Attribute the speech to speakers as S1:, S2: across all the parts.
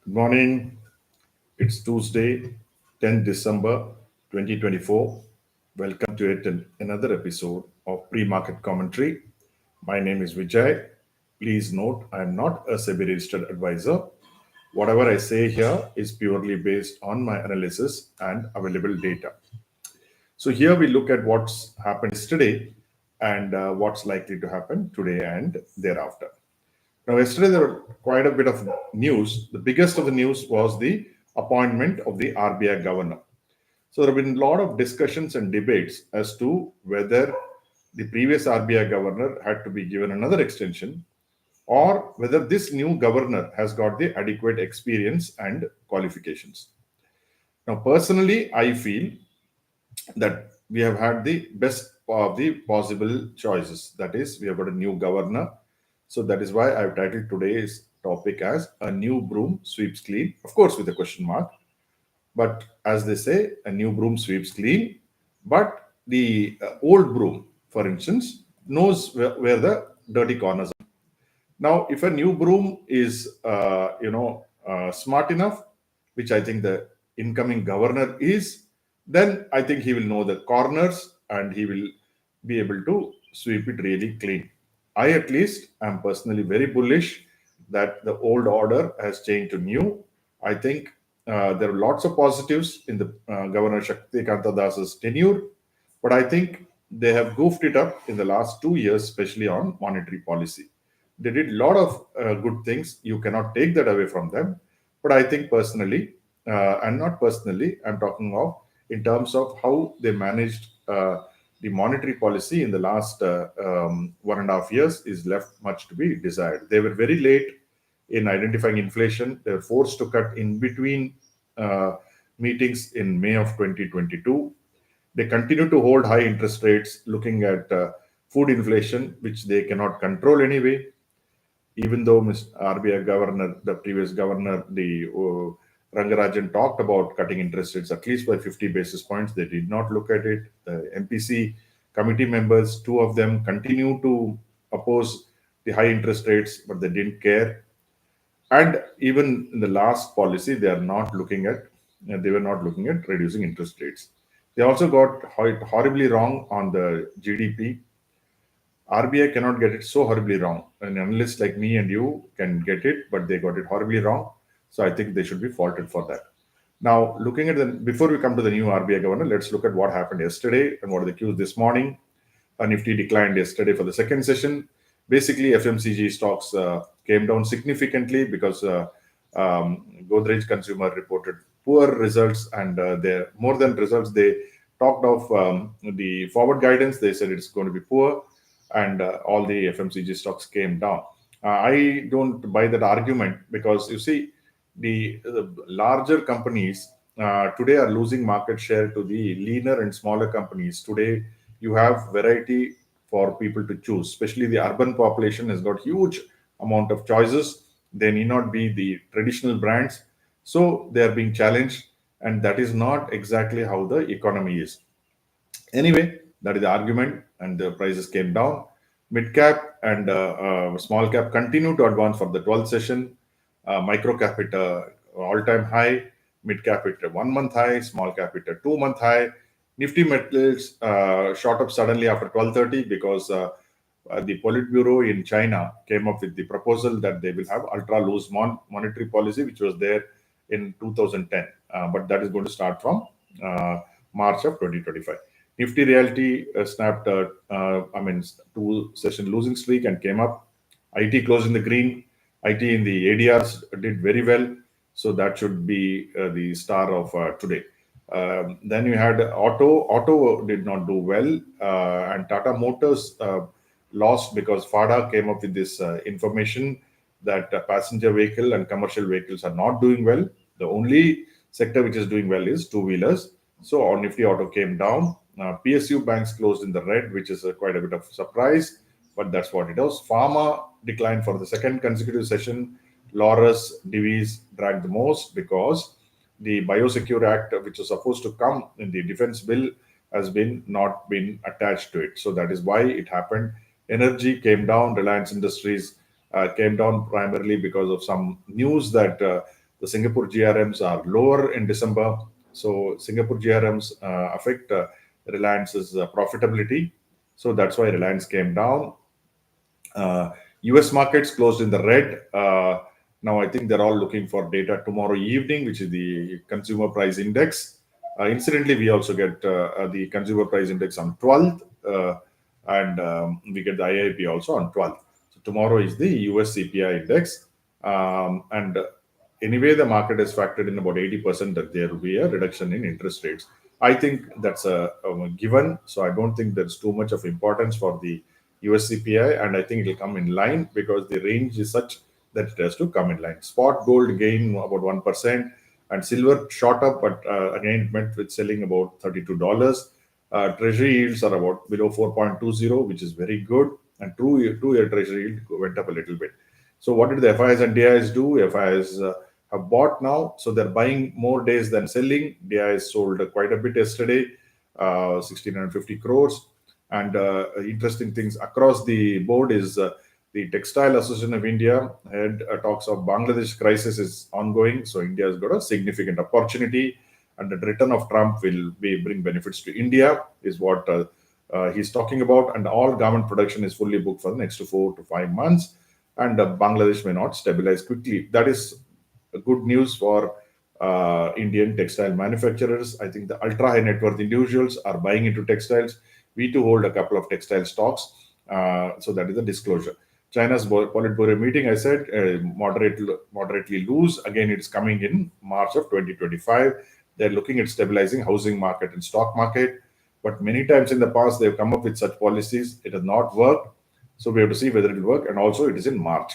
S1: Good morning. It's Tuesday, 10th December 2024. Welcome to another episode of Pre-Market Commentary. My name is Vijay. Please note, I am not a SEBI registered advisor. Whatever I say here is purely based on my analysis and available data. So here we look at what's happened yesterday and what's likely to happen today and thereafter. Now, yesterday there were quite a bit of news. The biggest of the news was the appointment of the RBI governor. So there have been a lot of discussions and debates as to whether the previous RBI governor had to be given another extension or whether this new governor has got the adequate experience and qualifications. Now, personally, I feel that we have had the best of the possible choices. That is, we have got a new governor. So that is why I've titled today's topic as a new broom sweeps clean, of course, with a question mark. But as they say, a new broom sweeps clean. But the old broom, for instance, knows where the dirty corners are. Now, if a new broom is, smart enough, which I think the incoming governor is, then I think he will know the corners and he will be able to sweep it really clean. I, at least, am personally very bullish that the old order has changed to new. I think there are lots of positives in the Governor Shakti Kanta Das's tenure, but I think they have goofed it up in the last 2 years, especially on monetary policy. They did a lot of good things. You cannot take that away from them. But I think personally, and not personally, I'm talking of in terms of how they managed the monetary policy in the last 1.5 years is left much to be desired. They were very late in identifying inflation. They were forced to cut in between uh, meetings in May of 2022. They continue to hold high interest rates, looking at food inflation, which they cannot control anyway. Even though Mr. RBI governor, the previous governor, the Rangarajan talked about cutting interest rates at least by 50 basis points, they did not look at it. The MPC committee members, two of them, continue to oppose the high interest rates, but they didn't care. And even in the last policy, they were not looking at reducing interest rates. They also got horribly wrong on the GDP. RBI cannot get it so horribly wrong. An analyst like me and you can get it, but they got it horribly wrong. So I think they should be faulted for that. Now, looking at before we come to the new RBI governor, let's look at what happened yesterday and what are the cues this morning. Nifty declined yesterday for the second session. Basically, FMCG stocks came down significantly because Godrej Consumer reported poor results, and more than results, they talked of the forward guidance. They said it's going to be poor, and all the FMCG stocks came down. I don't buy that argument because you see, the larger companies today are losing market share to the leaner and smaller companies. Today, you have variety for people to choose, especially the urban population has got huge amount of choices. They need not be the traditional brands, so they are being challenged, and that is not exactly how the economy is. Anyway, that is the argument, and the prices came down. Mid cap and small cap continue to advance for the 12th session. Micro cap hit all time high, mid cap hit a 1 month high, small cap hit a 2 month high. Nifty metals shot up suddenly after 12:30 because the Politburo in China came up with the proposal that they will have ultra loose monetary policy, which was there in 2010, but that is going to start from March of 2025. Nifty Realty snapped, two session losing streak and came up. IT closed in the green. IT in the ADRs did very well. So that should be the star of today. Then you had auto. Auto did not do well, and Tata Motors lost because FADA came up with this information that passenger vehicle and commercial vehicles are not doing well. The only sector which is doing well is two wheelers. So our Nifty Auto came down. PSU banks closed in the red, which is quite a bit of surprise, but that's what it was. Pharma declined for the second consecutive session. Laurus, Divis dragged the most because the Biosecure Act, which was supposed to come in the defense bill, has been not been attached to it. So that is why it happened. Energy came down. Reliance Industries came down primarily because of some news that The Singapore GRMs are lower in December. So Singapore GRMs affect Reliance's profitability. So that's why Reliance came down. uh, US markets closed in the red. Now I think they're all looking for data tomorrow evening, which is the consumer price index. Incidentally, we also get the consumer price index on 12th, and we get the IIP also on 12th. So tomorrow is the US CPI index. And anyway, the market has factored in about 80% that there will be a reduction in interest rates. I think that's a given. So I don't think there's too much of importance for the USCPI, and I think it will come in line because the range is such that it has to come in line. Spot gold gain about 1%, and silver shot up, but again, it met with selling about $32. Treasury yields are about below 4.20, which is very good, and two-year treasury yield went up a little bit. So, what did the FIs and DIs do? FIs have bought now, so they're buying more days than selling. DIs sold quite a bit yesterday, 1,650 crores. And interesting things across the board is the Textile Association of India had talks of Bangladesh crisis is ongoing. So India has got a significant opportunity, and the return of Trump will bring benefits to India, is what he's talking about. And all garment production is fully booked for the next 4 to 5 months, and Bangladesh may not stabilize quickly. That is good news for Indian textile manufacturers. I think the ultra high net worth individuals are buying into textiles. We too hold a couple of textile stocks. So that is the disclosure. China's Politburo meeting, I said, moderately loose. Again, it's coming in March of 2025. They're looking at stabilizing housing market and stock market. But many times in the past, they've come up with such policies. It has not worked. So we have to see whether it will work. And also, it is in March.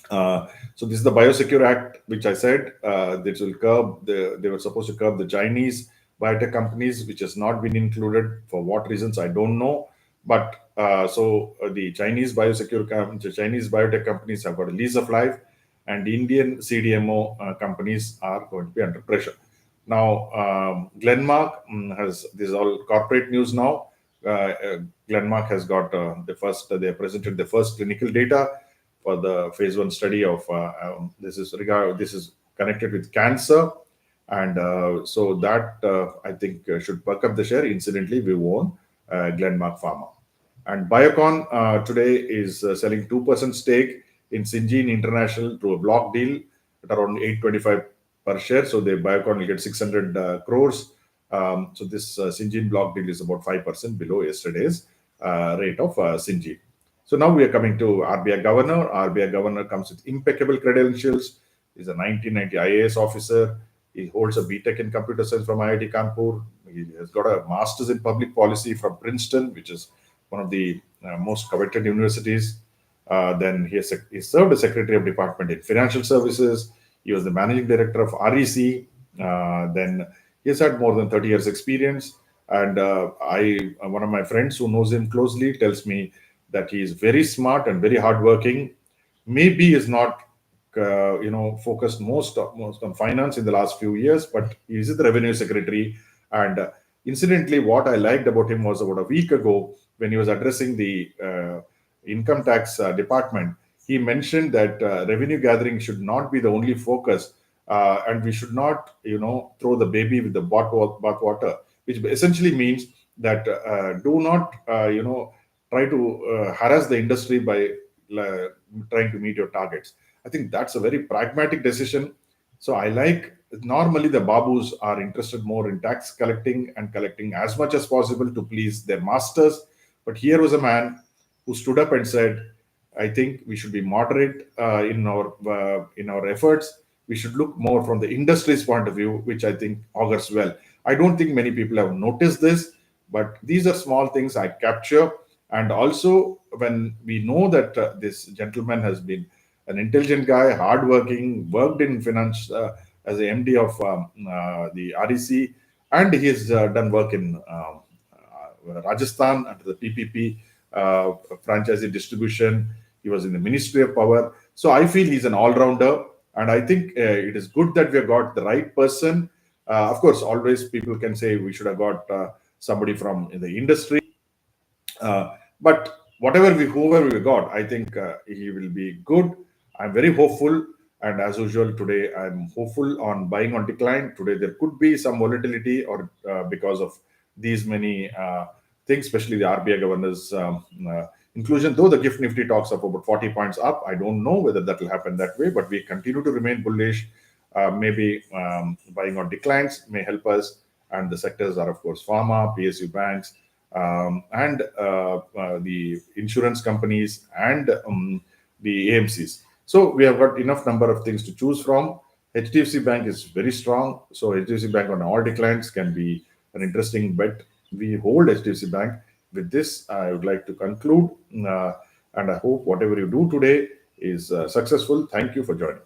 S1: So this is the Biosecure Act, which I said this will curb they were supposed to curb the Chinese biotech companies, which has not been included. For what reasons, I don't know. But the Chinese biotech companies have got a lease of life, and Indian CDMO companies are going to be under pressure. Now, Glenmark has this is all corporate news now. Glenmark has got they presented the first clinical data for the phase one study of this is connected with cancer, and so that I think should perk up the share. Incidentally, we own Glenmark Pharma, and Biocon today is selling 2% stake in Syngene International through a block deal at around 825 per share. So the Biocon will get 600 crores. So this Syngene block deal is about 5% below yesterday's rate of Syngene. So now we are coming to RBI governor. RBI governor comes with impeccable credentials. He's a 1990 IAS officer. He holds a BTech in computer science from IIT Kanpur. He has got a master's in public policy from Princeton, which is one of the most coveted universities. Then he served as Secretary of Department in Financial Services. He was the Managing Director of REC. Then he has had more than 30 years experience. And one of my friends who knows him closely tells me that he is very smart and very hardworking. Maybe is not, focused most on finance in the last few years, but he is the revenue secretary. And incidentally, what I liked about him was about a week ago when he was addressing the income tax department, he mentioned that revenue gathering should not be the only focus, and we should not, throw the baby with the bathwater, which essentially means that do not, try to harass the industry by trying to meet your targets. I think that's a very pragmatic decision. So I like normally the babus are interested more in tax collecting and collecting as much as possible to please their masters. But here was a man who stood up and said, "I think we should be moderate in our efforts. We should look more from the industry's point of view," which I think augurs well. I don't think many people have noticed this, but these are small things I capture. And also, when we know that this gentleman has been an intelligent guy, hardworking, worked in finance as a MD of the REC, and he has done work in Rajasthan under the PPP franchisee distribution. He was in the Ministry of Power. So I feel he's an all-rounder, and I think it is good that we have got the right person. Of course, always people can say we should have got somebody from the industry. But whoever we got, I think he will be good. I'm very hopeful. And as usual, today I'm hopeful on buying on decline. Today there could be some volatility, or because of these many things, especially the RBI governor's inclusion. Though the gift nifty talks of about 40 points up, I don't know whether that will happen that way. But we continue to remain bullish. Maybe buying on declines may help us. And the sectors are, of course, pharma, PSU banks, and the insurance companies, and the AMCs. So we have got enough number of things to choose from. HDFC Bank is very strong. So HDFC Bank on all declines can be an interesting bet. We hold HDFC Bank. With this, I would like to conclude, and I hope whatever you do today is successful. Thank you for joining.